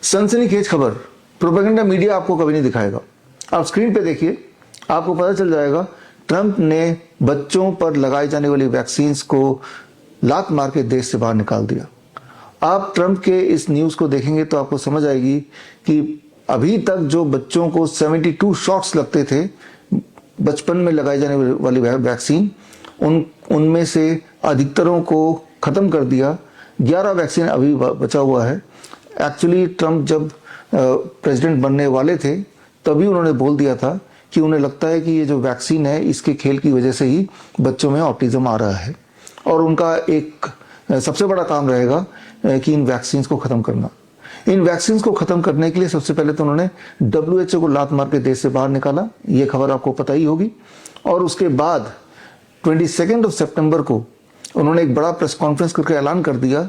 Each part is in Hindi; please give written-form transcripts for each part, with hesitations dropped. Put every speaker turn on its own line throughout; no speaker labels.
सनसनीखेज खबर प्रोपेगेंडा मीडिया आपको कभी नहीं दिखाएगा। आप स्क्रीन पे देखिए, आपको पता चल जाएगा ट्रंप ने बच्चों पर लगाई जाने वाली वैक्सीन को लात मार के देश से बाहर निकाल दिया। आप ट्रंप के इस न्यूज को देखेंगे तो आपको समझ आएगी कि अभी तक जो बच्चों को 72 शॉट्स लगते थे बचपन में लगाई जाने वाली वैक्सीन, उनमें से अधिकतरों को खत्म कर दिया। 11 वैक्सीन अभी बचा हुआ है। एक्चुअली ट्रंप जब प्रेसिडेंट बनने वाले थे तभी उन्होंने बोल दिया था कि उन्हें लगता है कि ये जो वैक्सीन है इसके खेल की वजह से ही बच्चों में ऑटिज्म आ रहा है और उनका एक सबसे बड़ा काम रहेगा कि इन वैक्सीन को खत्म करना। इन वैक्सीन को खत्म करने के लिए सबसे पहले तो उन्होंने WHO को लात मार के देश से बाहर निकाला, ये खबर आपको पता ही होगी। और उसके बाद 22 सितंबर को उन्होंने एक बड़ा प्रेस कॉन्फ्रेंस करके ऐलान कर दिया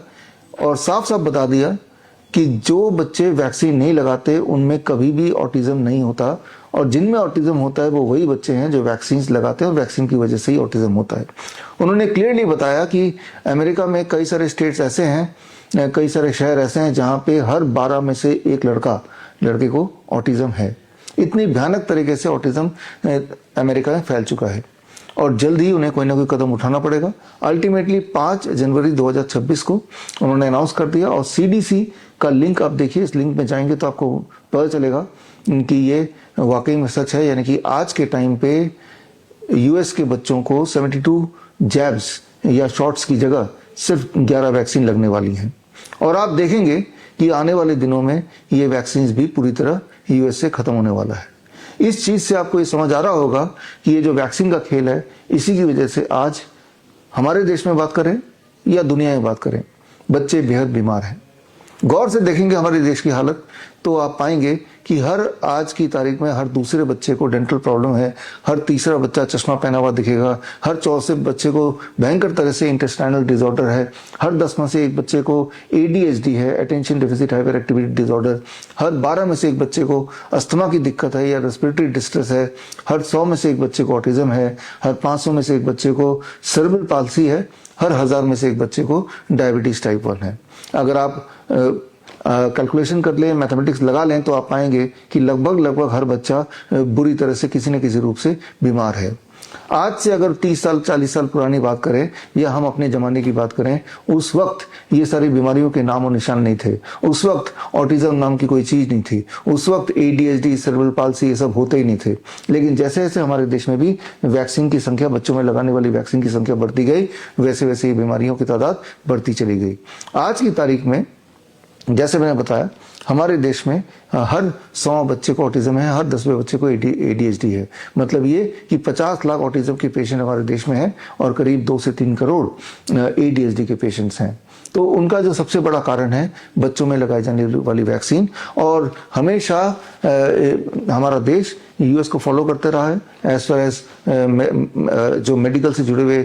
और साफ साफ बता दिया कि जो बच्चे वैक्सीन नहीं लगाते उनमें कभी भी ऑटिज्म नहीं होता और जिनमें ऑटिज्म होता है वो वही बच्चे हैं जो वैक्सीन लगाते हैं और वैक्सीन की वजह से ही ऑटिज्म होता है। उन्होंने क्लियरली बताया कि अमेरिका में कई सारे स्टेट्स ऐसे हैं, कई सारे शहर ऐसे हैं जहां पे हर 12 में से एक लड़के को ऑटिज्म है। इतनी भयानक तरीके से ऑटिज्म अमेरिका में फैल चुका है और जल्द ही उन्हें कोई ना कोई कदम उठाना पड़ेगा। अल्टीमेटली 5 जनवरी 2026 को उन्होंने अनाउंस कर दिया और CDC का लिंक आप देखिए, इस लिंक में जाएंगे तो आपको पता चलेगा कि ये वाकई में सच है। यानी कि आज के टाइम पे US के बच्चों को 72 जैब्स या शॉट्स की जगह सिर्फ 11 वैक्सीन लगने वाली हैं और आप देखेंगे कि आने वाले दिनों में ये वैक्सीन भी पूरी तरह US से खत्म होने वाला है। इस चीज से आपको ये समझ आ रहा होगा कि ये जो वैक्सीन का खेल है इसी की वजह से आज हमारे देश में बात करें या दुनिया में बात करें, बच्चे बेहद बीमार हैं। गौर से देखेंगे हमारे देश की हालत तो आप पाएंगे कि हर आज की तारीख में हर दूसरे बच्चे को डेंटल प्रॉब्लम है, हर तीसरा बच्चा चश्मा पहना हुआ दिखेगा, हर चौथे बच्चे को भयंकर तरह से इंटेस्टाइनल डिसऑर्डर है, हर 10 में से एक बच्चे को ADHD है, attention deficit hyper activity disorder, हर 12 में से एक बच्चे को अस्थमा की दिक्कत है या रेस्पिरेटरी डिस्ट्रेस है, हर 100 में से एक बच्चे को ऑटिज्म है, हर 500 में से एक बच्चे को सेरेब्रल पाल्सी है, हर 1000 में से एक बच्चे को डायबिटीज टाइप 1 है। अगर आप कैलकुलेशन कर लें, मैथमेटिक्स लगा लें तो आप पाएंगे कि लगभग हर बच्चा बुरी तरह से किसी न किसी रूप से बीमार है। आज से अगर 30 साल 40 साल पुरानी बात करें या हम अपने जमाने की बात करें, उस वक्त ये सारी बीमारियों के नाम और निशान नहीं थे। उस वक्त ऑटिज्म नाम की कोई चीज नहीं थी। उस वक्त ADHD, सेरेब्रल पाल्सी ये सब होते ही नहीं थे। लेकिन जैसे जैसे हमारे देश में भी वैक्सीन की संख्या, बच्चों में लगाने वाली वैक्सीन की संख्या बढ़ती गई, वैसे वैसे ये बीमारियों की तादाद बढ़ती चली गई। आज की तारीख में जैसे मैंने बताया हमारे देश में हर 100 बच्चे को ऑटिज्म है, हर 10वें बच्चे को ADHD है। मतलब ये कि 50 लाख ऑटिज्म के पेशेंट हमारे देश में हैं और करीब 2 से 3 करोड़ ADHD के पेशेंट्स हैं। तो उनका जो सबसे बड़ा कारण है बच्चों में लगाई जाने वाली वैक्सीन। और हमेशा हमारा देश US को फॉलो करते रहा है एज फार एज जो मेडिकल से जुड़े हुए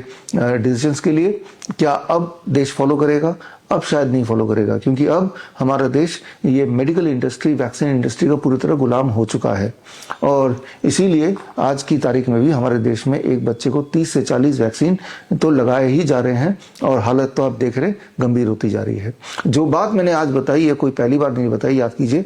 डिसीजंस के लिए। क्या अब देश फॉलो करेगा? अब शायद नहीं फॉलो करेगा, क्योंकि अब हमारा देश ये मेडिकल इंडस्ट्री, वैक्सीन इंडस्ट्री का पूरी तरह गुलाम हो चुका है। और इसीलिए आज की तारीख में भी हमारे देश में एक बच्चे को 30 से 40 वैक्सीन तो लगाए ही जा रहे हैं और हालत तो आप देख रहे गंभीर होती जा रही है। जो बात मैंने आज बताई है कोई पहली बार नहीं बताई, याद कीजिए।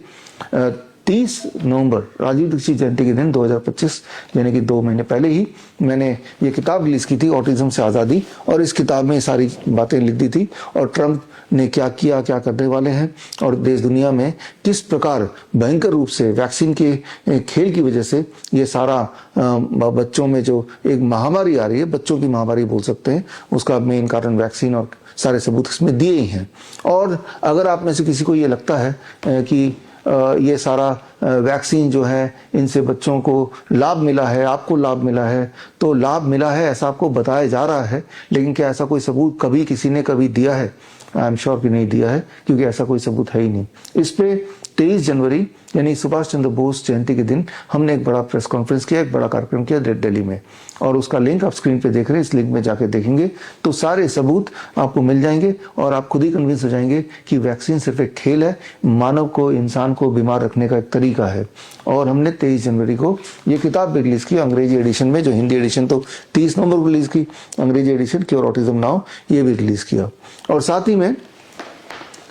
30 नवंबर राजीव दीक्षित जयंती के दिन 2025 यानी कि 2 महीने पहले ही मैंने ये किताब रिलीज की थी, ऑटिज्म से आज़ादी, और इस किताब में सारी बातें लिख दी थी और ट्रंप ने क्या किया, क्या करने वाले हैं और देश दुनिया में किस प्रकार भयंकर रूप से वैक्सीन के खेल की वजह से ये सारा बच्चों में जो एक महामारी आ रही है, बच्चों की महामारी बोल सकते हैं, उसका मेन कारण वैक्सीन और सारे सबूत इसमें दिए ही हैं। और अगर आप में से किसी को ये लगता है कि ये सारा वैक्सीन जो है इनसे बच्चों को लाभ मिला है, आपको लाभ मिला है, तो लाभ मिला है ऐसा आपको बताया जा रहा है, लेकिन क्या ऐसा कोई सबूत कभी किसी ने कभी दिया है? आई एम श्योर कि नहीं दिया है, क्योंकि ऐसा कोई सबूत है ही नहीं। इस पे 23 जनवरी यानी सुभाष चंद्र बोस जयंती के दिन हमने एक बड़ा प्रेस कॉन्फ्रेंस किया, एक बड़ा कार्यक्रम किया दिल्ली में, और उसका लिंक आप स्क्रीन पे देख रहे हैं। इस लिंक में जाके देखेंगे तो सारे सबूत आपको मिल जाएंगे और आप खुद ही कन्विंस हो जाएंगे कि वैक्सीन सिर्फ एक खेल है, मानव को, इंसान को बीमार रखने का एक तरीका है। और हमने 23 जनवरी को ये किताब भी रिलीज की अंग्रेजी एडिशन में, जो हिंदी एडिशन तो 30 नवंबर को रिलीज की, अंग्रेजी एडिशन क्योर ऑटिज्म नाउ ये भी रिलीज किया। और साथ ही में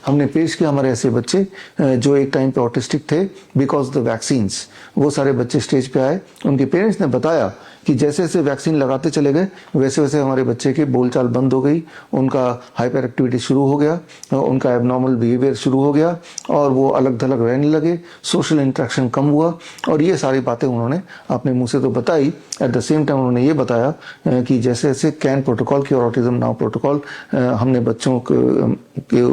हमने पेश किया हमारे ऐसे बच्चे जो एक टाइम पे ऑटिस्टिक थे बिकॉज द वैक्सीन्स। वो सारे बच्चे स्टेज पे आए, उनके पेरेंट्स ने बताया कि जैसे जैसे वैक्सीन लगाते चले गए वैसे वैसे हमारे बच्चे की बोलचाल बंद हो गई, उनका हाइपर एक्टिविटी शुरू हो गया, उनका एबनॉर्मल बिहेवियर शुरू हो गया और वो अलग थलग रहने लगे, सोशल इंटरेक्शन कम हुआ। और ये सारी बातें उन्होंने अपने मुंह से तो बताई, एट द सेम टाइम उन्होंने ये बताया कि जैसे जैसे कैन प्रोटोकॉल की और ऑटिज्म नाउ प्रोटोकॉल हमने बच्चों के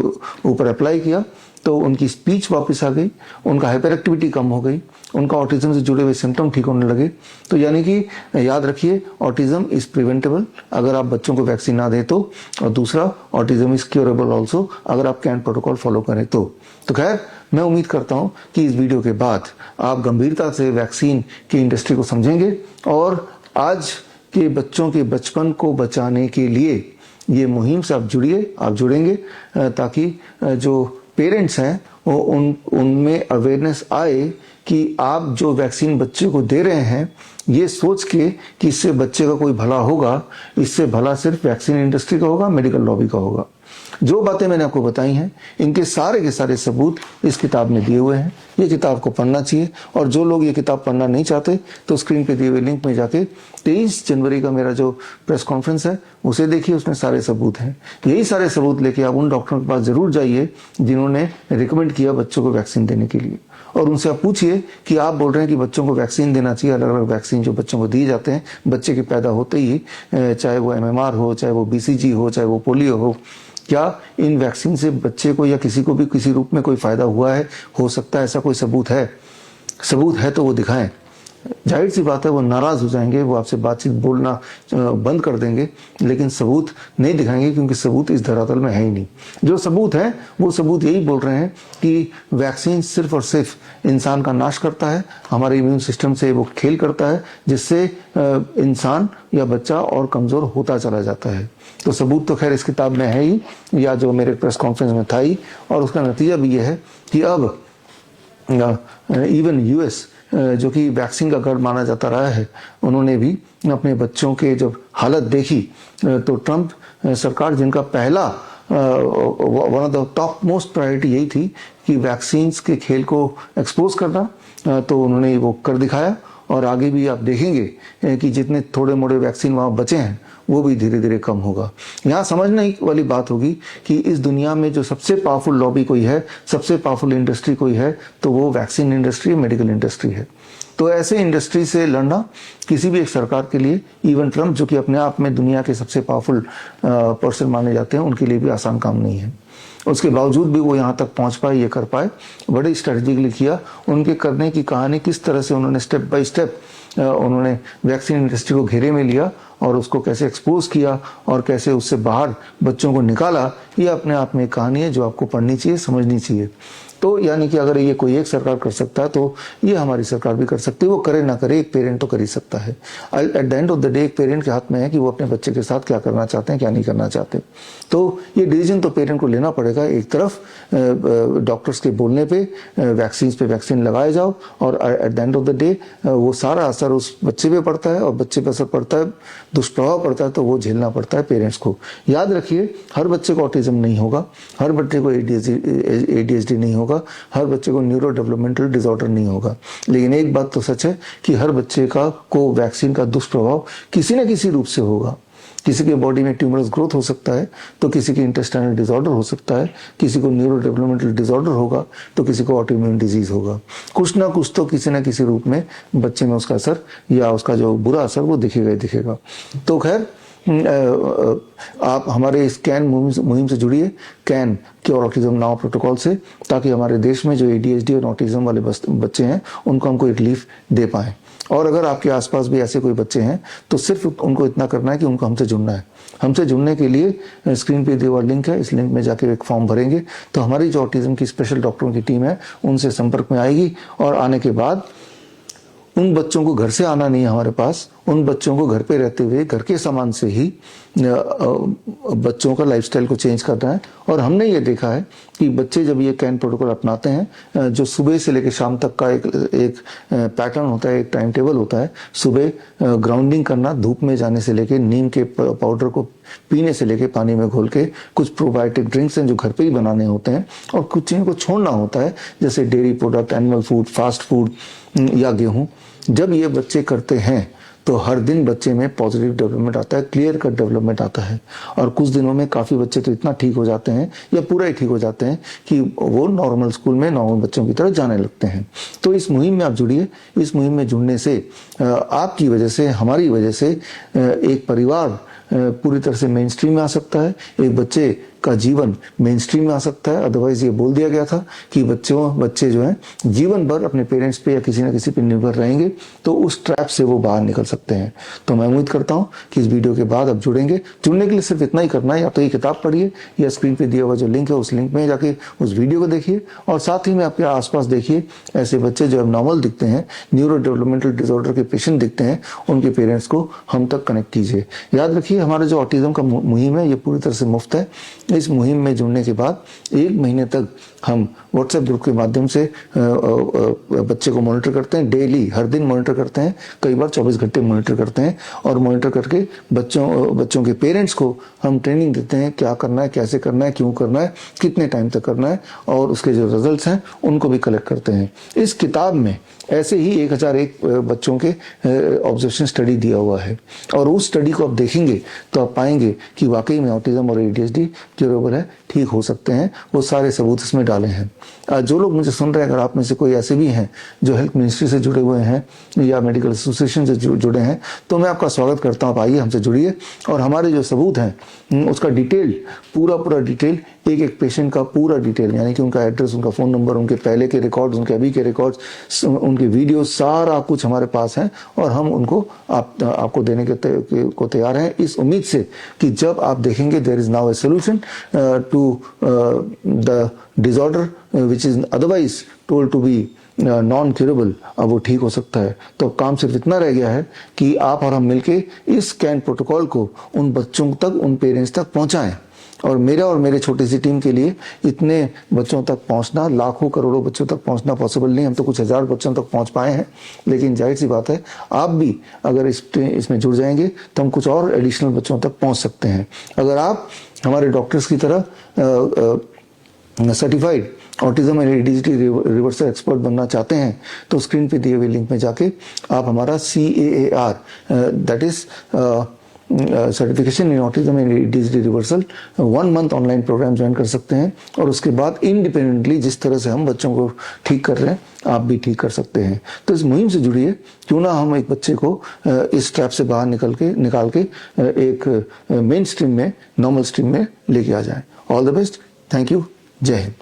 ऊपर अप्लाई किया तो उनकी स्पीच वापस आ गई, उनका हाइपर एक्टिविटी कम हो गई, उनका ऑटिज्म से जुड़े हुए सिम्टम ठीक होने लगे। तो यानी कि याद रखिए, ऑटिज्म इज प्रिवेंटेबल अगर आप बच्चों को वैक्सीन ना दें तो, और दूसरा ऑटिज्म इज क्योरेबल ऑल्सो अगर आप कैन प्रोटोकॉल फॉलो करें तो। खैर, मैं उम्मीद करता हूं कि इस वीडियो के बाद आप गंभीरता से वैक्सीन की इंडस्ट्री को समझेंगे और आज के बच्चों के बचपन को बचाने के लिए ये मुहिम से आप जुड़ेंगे ताकि जो पेरेंट्स हैं वो उनमें अवेयरनेस आए कि आप जो वैक्सीन बच्चे को दे रहे हैं ये सोच के कि इससे बच्चे का कोई भला होगा, इससे भला सिर्फ वैक्सीन इंडस्ट्री का होगा, मेडिकल लॉबी का होगा। जो बातें मैंने आपको बताई हैं इनके सारे के सारे सबूत इस किताब में दिए हुए हैं। ये किताब को पढ़ना चाहिए और जो लोग ये किताब पढ़ना नहीं चाहते तो स्क्रीन पे दिए हुए लिंक में जाके 23 जनवरी का मेरा जो प्रेस कॉन्फ्रेंस है उसे देखिए, उसमें सारे सबूत हैं। यही सारे सबूत लेके आप उन डॉक्टरों के पास जरूर जाइए जिन्होंने रिकमेंड किया बच्चों को वैक्सीन देने के लिए, और उनसे आप पूछिए कि आप बोल रहे हैं कि बच्चों को वैक्सीन देना चाहिए। अलग अलग वैक्सीन जो बच्चों को दिए जाते हैं बच्चे के पैदा होते ही, चाहे वो MMR हो, चाहे वो BCG हो, चाहे वो पोलियो हो, क्या इन वैक्सीन से बच्चे को या किसी को भी किसी रूप में कोई फायदा हुआ है, हो सकता है, ऐसा कोई सबूत है? सबूत है तो वो दिखाएं। जाहिर सी बात है वो नाराज हो जाएंगे, वो आपसे बातचीत बोलना बंद कर देंगे, लेकिन सबूत नहीं दिखाएंगे क्योंकि सबूत इस धरातल में है ही नहीं। जो सबूत है वो सबूत यही बोल रहे हैं कि वैक्सीन सिर्फ और सिर्फ इंसान का नाश करता है, हमारे इम्यून सिस्टम से वो खेल करता है जिससे इंसान या बच्चा और कमजोर होता चला जाता है। तो सबूत तो खैर इस किताब में है ही, या जो मेरे प्रेस कॉन्फ्रेंस में था ही, और उसका नतीजा भी ये है कि अब इवन US जो कि वैक्सीन का गढ़ माना जाता रहा है, उन्होंने भी अपने बच्चों के जब हालत देखी तो ट्रंप सरकार, जिनका पहला one of the top most priority यही थी कि वैक्सीन्स के खेल को एक्सपोज करना, तो उन्होंने वो कर दिखाया। और आगे भी आप देखेंगे कि जितने थोड़े मोड़े वैक्सीन वहाँ बचे हैं वो भी धीरे धीरे कम होगा। यहाँ समझने वाली बात होगी कि इस दुनिया में जो सबसे पावरफुल लॉबी कोई है, सबसे पावरफुल इंडस्ट्री कोई है, तो वो वैक्सीन इंडस्ट्री, मेडिकल इंडस्ट्री है। तो ऐसे इंडस्ट्री से लड़ना किसी भी एक सरकार के लिए, इवन ट्रंप जो कि अपने आप में दुनिया के सबसे पावरफुल पर्सन माने जाते हैं, उनके लिए भी आसान काम नहीं है। उसके बावजूद भी वो यहाँ तक पहुँच पाए, ये कर पाए, बड़े स्ट्रेटेजिकली किया। उनके करने की कहानी किस तरह से उन्होंने स्टेप बाय स्टेप उन्होंने वैक्सीन इंडस्ट्री को घेरे में लिया और उसको कैसे एक्सपोज किया और कैसे उससे बाहर बच्चों को निकाला, ये अपने आप में एक कहानी है जो आपको पढ़नी चाहिए, समझनी चाहिए। तो यानी कि अगर ये कोई एक सरकार कर सकता है तो ये हमारी सरकार भी कर सकती है। वो करे ना करे, एक पेरेंट तो कर ही सकता है। At the end of the day एक पेरेंट के हाथ में है कि वो अपने बच्चे के साथ क्या करना चाहते हैं, क्या नहीं करना चाहते। तो ये डिसीजन तो पेरेंट को लेना पड़ेगा। एक तरफ डॉक्टर्स के बोलने पे वैक्सीन लगाए जाओ, और at the end of the day वो सारा असर उस बच्चे पे पड़ता है, और बच्चे पे असर पड़ता है, दुष्प्रभाव पड़ता है, तो वो झेलना पड़ता है पेरेंट्स को। याद रखिए, हर बच्चे को ऑटिज्म नहीं होगा, हर बच्चे को ADHD नहीं होगा, हर बच्चे को न्यूरो डेवलपमेंटल डिसऑर्डर नहीं होगा। लेकिन एक बात तो सच है कि हर बच्चे को वैक्सीन का दुष्प्रभाव किसी न किसी रूप से होगा। किसी के बॉडी में ट्यूमरस ग्रोथ हो सकता है, तो किसी के इंटेस्टाइनल डिसऑर्डर हो सकता है, किसी को न्यूरो डेवलपमेंटल डिसऑर्डर होगा, तो किसी को ऑटोइम्यून डिजीज होगा। कुछ ना कुछ तो किसी न किसी रूप में बच्चे में उसका असर या उसका जो बुरा असर वो दिखेगा ही दिखेगा। तो खैर, आप हमारे इस कैन मुहिम से जुड़िए, can cure autism now protocol से, ताकि हमारे देश में जो ADHD और ऑटिज्म वाले बच्चे हैं उनको हम कोई रिलीफ दे पाएं। और अगर आपके आसपास भी ऐसे कोई बच्चे हैं तो सिर्फ उनको इतना करना है कि उनको हमसे जुड़ना है। हमसे जुड़ने के लिए स्क्रीन पे दिया हुआ लिंक है, इस लिंक में जाके एक फॉर्म भरेंगे तो हमारी जो ऑटिज्म की स्पेशल डॉक्टरों की टीम है उनसे संपर्क में आएगी, और आने के बाद उन बच्चों को घर से आना नहीं है हमारे पास, उन बच्चों को घर पे रहते हुए घर के सामान से ही बच्चों का लाइफस्टाइल को चेंज करना है। और हमने ये देखा है कि बच्चे जब ये कैन प्रोटोकॉल अपनाते हैं, जो सुबह से लेकर शाम तक का एक पैटर्न होता है, एक टाइम टेबल होता है। सुबह ग्राउंडिंग करना, धूप में जाने से लेके, नीम के पाउडर को पीने से लेके, पानी में घोल के, कुछ प्रोबायोटिक ड्रिंक्स हैं जो घर पे ही बनाने होते हैं, और कुछ चीज़ों को छोड़ना होता है जैसे dairy product, animal food, fast food या गेहूं। जब ये बच्चे करते हैं तो हर दिन बच्चे में पॉजिटिव डेवलपमेंट आता है, क्लियर कट डेवलपमेंट आता है। और कुछ दिनों में काफ़ी बच्चे तो इतना ठीक हो जाते हैं या पूरा ही ठीक हो जाते हैं कि वो नॉर्मल स्कूल में नॉर्मल बच्चों की तरह जाने लगते हैं। तो इस मुहिम में आप जुड़िए। इस मुहिम में जुड़ने से आपकी वजह से, हमारी वजह से एक परिवार पूरी तरह से मेन स्ट्रीम में आ सकता है, एक बच्चे का जीवन मेन स्ट्रीम में आ सकता है। अदरवाइज ये बोल दिया गया था कि बच्चे जो हैं जीवन भर अपने पेरेंट्स पे या किसी न किसी पे निर्भर रहेंगे, तो उस ट्रैप से वो बाहर निकल सकते हैं। तो मैं उम्मीद करता हूं कि इस वीडियो के बाद आप जुड़ेंगे। जुड़ने के लिए सिर्फ इतना ही करना है, या तो ये किताब पढ़िए या स्क्रीन पे दिया हुआ जो लिंक है उस लिंक में जाके उस वीडियो को देखिए, और साथ ही में आपके आसपास देखिए ऐसे बच्चे जो एबनॉर्मल दिखते हैं, न्यूरो डेवलपमेंटल डिसऑर्डर के पेशेंट दिखते हैं, उनके पेरेंट्स को हम तक कनेक्ट कीजिए। याद रखिए, हमारा जो ऑटिज्म का मुहिम है ये पूरी तरह से मुफ्त है। इस मुहिम में जुड़ने के बाद 1 महीने तक हम व्हाट्सएप ग्रुप के माध्यम से बच्चे को मॉनिटर करते हैं, डेली हर दिन मॉनिटर करते हैं, कई बार 24 घंटे मॉनिटर करते हैं। और मॉनिटर करके बच्चों के पेरेंट्स को हम ट्रेनिंग देते हैं, क्या करना है, कैसे करना है, क्यों करना है, कितने टाइम तक करना है, और उसके जो रिजल्ट्स हैं उनको भी कलेक्ट करते हैं। इस किताब में ऐसे ही 1001 बच्चों के ऑब्जर्वेशन स्टडी दिया हुआ है, और उस स्टडी को आप देखेंगे तो आप पाएंगे कि वाकई में ऑटिज्म और ADHD क्यूरेबल है, ठीक हो सकते हैं। वो सारे सबूत इसमें डाले हैं। जो लोग मुझे सुन रहे हैं, अगर आप में से कोई ऐसे भी हैं जो हेल्थ मिनिस्ट्री से जुड़े हुए हैं या मेडिकल एसोसिएशन से जुड़े हैं, तो मैं आपका स्वागत करता हूँ। आप आइए, हमसे जुड़िए, और हमारे जो सबूत हैं उसका डिटेल, पूरा डिटेल, एक पेशेंट का पूरा डिटेल, यानी कि उनका एड्रेस, उनका फ़ोन नंबर, उनके पहले के रिकॉर्ड्स, उनके अभी के रिकॉर्ड्स, उनके वीडियो, सारा कुछ हमारे पास है, और हम उनको आपको देने को तैयार हैं, इस उम्मीद से कि जब आप देखेंगे there is now a solution to the disorder which is otherwise told to be non curable, अब वो ठीक हो सकता है। तो काम सिर्फ इतना रह गया है कि आप और हम मिलके इस कैन प्रोटोकॉल को उन बच्चों तक, उन पेरेंट्स तक पहुंचाएं। और मेरा और मेरे छोटी सी टीम के लिए इतने बच्चों तक पहुंचना, लाखों करोड़ों बच्चों तक पहुंचना पॉसिबल नहीं। हम तो कुछ हजार बच्चों तक पहुंच पाए हैं, लेकिन जाहिर सी बात है आप भी अगर इसमें जुड़ जाएंगे तो हम कुछ और एडिशनल बच्चों तक पहुंच सकते हैं। अगर आप हमारे डॉक्टर्स की तरह certified autism and ADHD reversal expert बनना चाहते हैं, तो स्क्रीन पे दिए हुए लिंक में जाके आप हमारा CAAR, that is certification in autism and ADHD reversal 1 month online program join कर सकते हैं। और उसके बाद इंडिपेंडेंटली जिस तरह से हम बच्चों को ठीक कर रहे हैं, आप भी ठीक कर सकते हैं। तो इस मुहिम से जुड़िए, क्यों ना हम एक बच्चे को इस ट्रैप से बाहर निकाल के एक मेन स्ट्रीम में, नॉर्मल स्ट्रीम में लेके आ जाएं। All the best, thank you, जय हिंद।